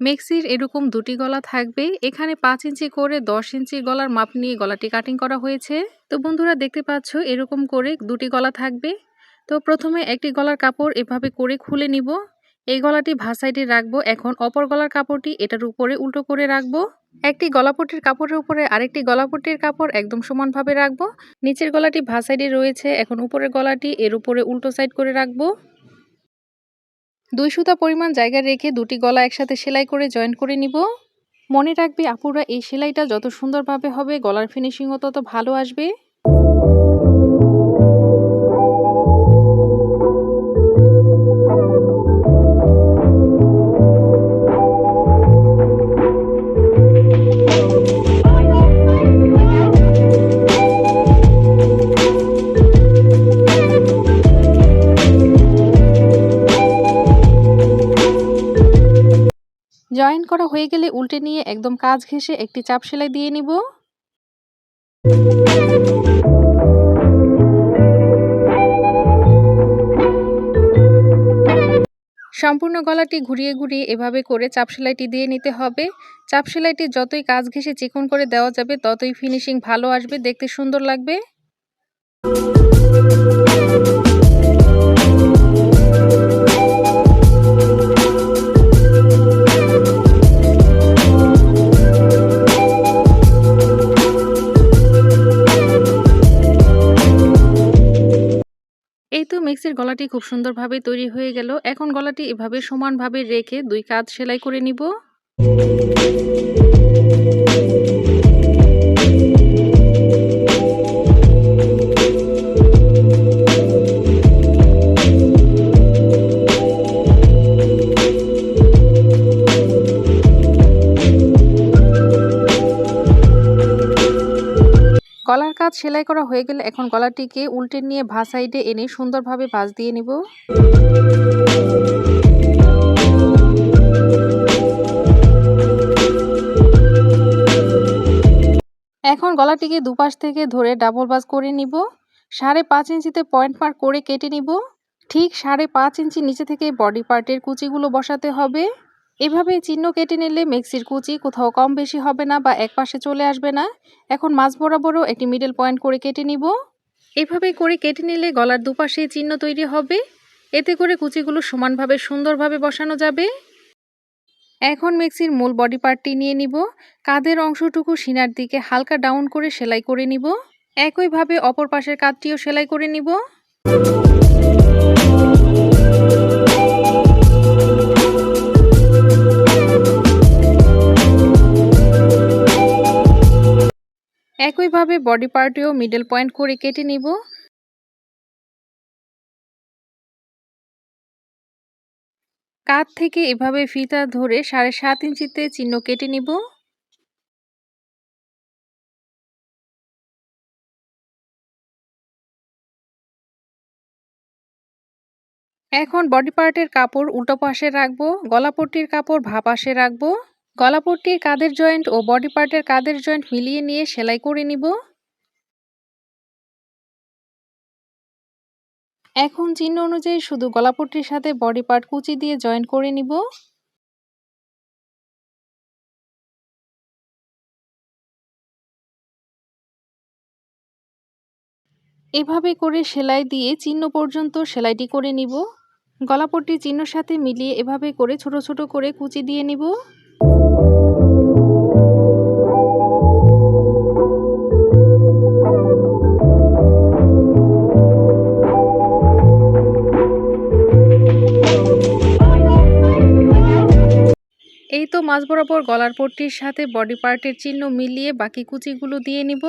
মেক্সির এরকম দুটি গলা থাকবে। এখানে 5 ইঞ্চি করে 10 ইঞ্চি গলার মাপ নিয়ে গলাটি কাটিং করা হয়েছে। তো বন্ধুরা দেখতে পাচ্ছ এরকম করে দুটি গলা থাকবে। তো প্রথমে একটি গলার কাপড় এভাবে করে খুলে নিব। এই গলাটি ভাঁজ সাইডে রাখবো। এখন অপর গলার কাপড়টি এটার উপরে উল্টো করে রাখবো। একটি গলাপট্টির কাপড়ের উপরে আরেকটি গলাপট্টির কাপড় একদম সমানভাবে রাখবো। নিচের গলাটি ভাঁজ সাইডে রয়েছে, এখন উপরের গলাটি এর উপরে উল্টো সাইড করে রাখবো। 2 সুতা পরিমাণ জায়গা রেখে দুটি গলা একসাথে সেলাই করে জয়েন করে নিব। মনে রাখবে আপুরা, এই সেলাইটা যত সুন্দরভাবে হবে গলার ফিনিশিংও তত ভালো আসবে। জয়েন করা হয়ে গেলে উল্টে নিয়ে একদম কাজ ঘেঁষে একটি চাপ সেলাই দিয়ে নিব। সম্পূর্ণ গলাটি ঘুরিয়ে ঘুরিয়ে এভাবে করে চাপ সেলাইটি দিয়ে নিতে হবে। চাপ সেলাইটি যতই কাজ ঘেঁষে চিকন করে দেওয়া যাবে ততই ফিনিশিং ভালো আসবে, দেখতে সুন্দর লাগবে। এই তো মেক্সির গলাটি খুব সুন্দরভাবে তৈরি হয়ে গেল। এখন গলাটি এভাবে সমানভাবে রেখে 2 কাঁধ সেলাই করে নিব। গলার কাজ সেলাই করা হয়ে গেলে এখন গলাটিকে উল্টে নিয়ে ভাঁজ সাইডে এনে সুন্দরভাবে ভাঁজ দিয়ে নিব। এখন গলাটিকে দুপাশ থেকে ধরে ডাবল ভাঁজ করে নিব। 5.5 ইঞ্চিতে পয়েন্ট মার্ক করে কেটে নিব। ঠিক 5.5 ইঞ্চি নিচে থেকে বডি পার্টের কুচিগুলো বসাতে হবে। এভাবে চিহ্ন কেটে নিলে মেক্সির কুচি কোথাও কম বেশি হবে না বা এক পাশে চলে আসবে না। এখন মাঝ বরাবরও একটি মিডল পয়েন্ট করে কেটে নিব। এভাবে করে কেটে নিলে গলার দুপাশে চিহ্ন তৈরি হবে। এতে করে কুচিগুলো সমানভাবে সুন্দরভাবে বসানো যাবে। এখন মেক্সির মূল বডি পার্টটি নিয়ে নিব। কাঁধের অংশটুকু সিনার দিকে হালকা ডাউন করে সেলাই করে নিব। একইভাবে অপর পাশের কাঁধটিও সেলাই করে নিব। একইভাবে বডি পার্টেও মিডল পয়েন্ট করে কেটে নিব। কাঁধ থেকে এভাবে ফিতা ধরে 7.5 ইঞ্চিতে চিহ্ন কেটে নিব। এখন বডি পার্টের কাপড় উল্টো পাশে রাখবো, গলাপট্টির কাপড় ভা পাশে রাখবো। গলাপট্টির কাঁধের জয়েন্ট ও বডি পার্টের কাঁধের জয়েন্ট মিলিয়ে নিয়ে সেলাই করে নিব। এখন চিহ্ন অনুযায়ী শুধু গলাপট্টির সাথে বডি পার্ট কুচি দিয়ে জয়েন করে নিব। এভাবে করে সেলাই দিয়ে চিহ্ন পর্যন্ত সেলাইটি করে নিব। গলাপট্টি চিহ্নের সাথে মিলিয়ে এভাবে করে ছোট ছোট করে কুচি দিয়ে নিব। এই তো মাঝ বরাবর গলার পট্টির সাথে বডি পার্টের চিহ্ন মিলিয়ে বাকি কুচিগুলো দিয়ে নিব।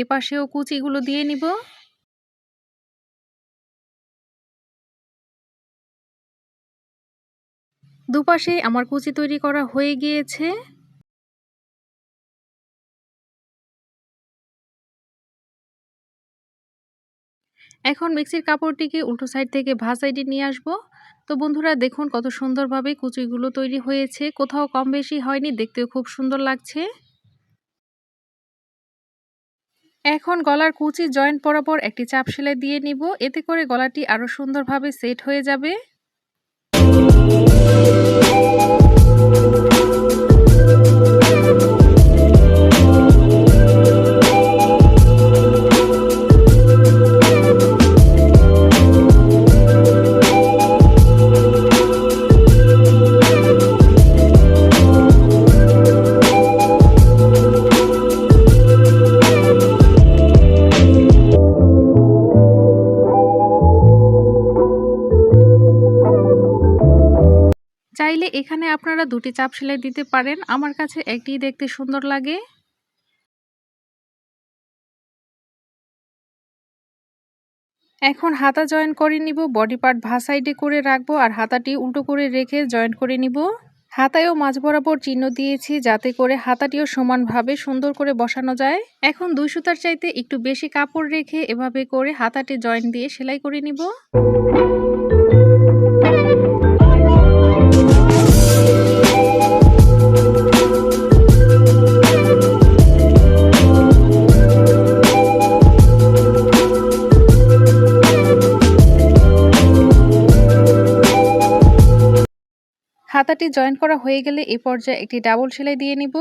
এপাশেও কুচিগুলো দিয়ে নিব। দুপাশে আমার কুচি তৈরি করা হয়ে গিয়েছে। এখন মিক্সির কাপড়টিকে উল্টো সাইড থেকে ভাঁজ সাইডে নিয়ে আসব। তো বন্ধুরা দেখুন কত সুন্দরভাবে কুচিগুলো তৈরি হয়েছে, কোথাও কম বেশি হয়নি, দেখতেও খুব সুন্দর লাগছে। এখন গলার কুচি জয়েন্ট বরাবর একটি চাপ সেলাই দিয়ে নিব, এতে করে গলাটি আরো সুন্দরভাবে সেট হয়ে যাবে। চাইলে এখানে আপনারা দুটি চাপ সেলাই দিতে পারেন, আমার কাছে একটিই দেখতে সুন্দর লাগে। এখন হাতা জয়েন করে নিব, বডি পার্ট ভাঁজ সাইডে করে রাখবো আর হাতাটি উল্টো করে রেখে জয়েন করে নিব। হাতায়ও মাঝ বরাবর চিহ্ন দিয়েছি যাতে করে হাতাটিও সমানভাবে সুন্দর করে বসানো যায়। এখন 2 সুতার চাইতে একটু বেশি কাপড় রেখে এভাবে করে হাতাটি জয়েন দিয়ে সেলাই করে নিব। হাতাটি জয়েন করা হয়ে গেলে এই পর্যায়ে একটি ডাবল সেলাই দিয়ে নিব।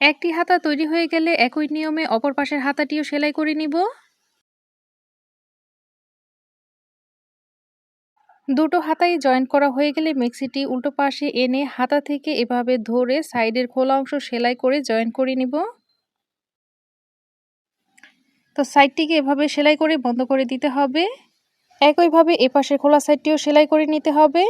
একটি হাতা তৈরি হয়ে গেলে একই নিয়মে অপর পাশের হাতাটিও সেলাই করে নিব। দুটো হাতাই জয়েন করা হয়ে গেলে মিক্সিটি উল্টো পাশে এনে হাতা থেকে এভাবে ধরে সাইডের খোলা অংশ সেলাই করে জয়েন করে নিব। তো সাইডটিকে এভাবে সেলাই করে বন্ধ করে দিতে হবে। একইভাবে এপাশের খোলা সাইডটিও সেলাই করে নিতে হবে।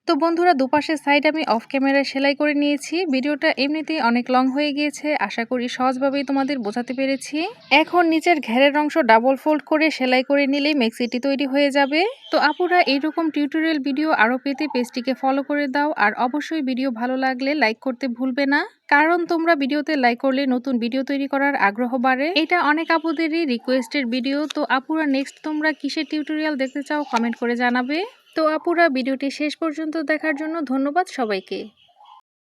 তো বন্ধুরা দুপাশের সাইড আমি অফ ক্যামেরায় সেলাই করে নিয়েছি। ভিডিওটা এমনিতেই অনেক লং হয়ে গিয়েছে, আশা করি সহজভাবেই তোমাদের বোঝাতে পেরেছি। এখন নিচের ঘেরের অংশ ডাবল ফোল্ড করে সেলাই করে নিলেই মেক্সিটি তৈরি হয়ে যাবে। তো আপুরা এইরকম টিউটোরিয়াল ভিডিও আরও পেতে পেজটিকে ফলো করে দাও আর অবশ্যই ভিডিও ভালো লাগলে লাইক করতে ভুলবে না, কারণ তোমরা ভিডিওতে লাইক করলে নতুন ভিডিও তৈরি করার আগ্রহ বাড়ে। এটা অনেক আপুদেরই রিকোয়েস্টের ভিডিও। তো আপুরা নেক্সট তোমরা কিসের টিউটোরিয়াল দেখতে চাও কমেন্ট করে জানাবে। তো আপুরা ভিডিওটি শেষ পর্যন্ত দেখার জন্য ধন্যবাদ সবাইকে।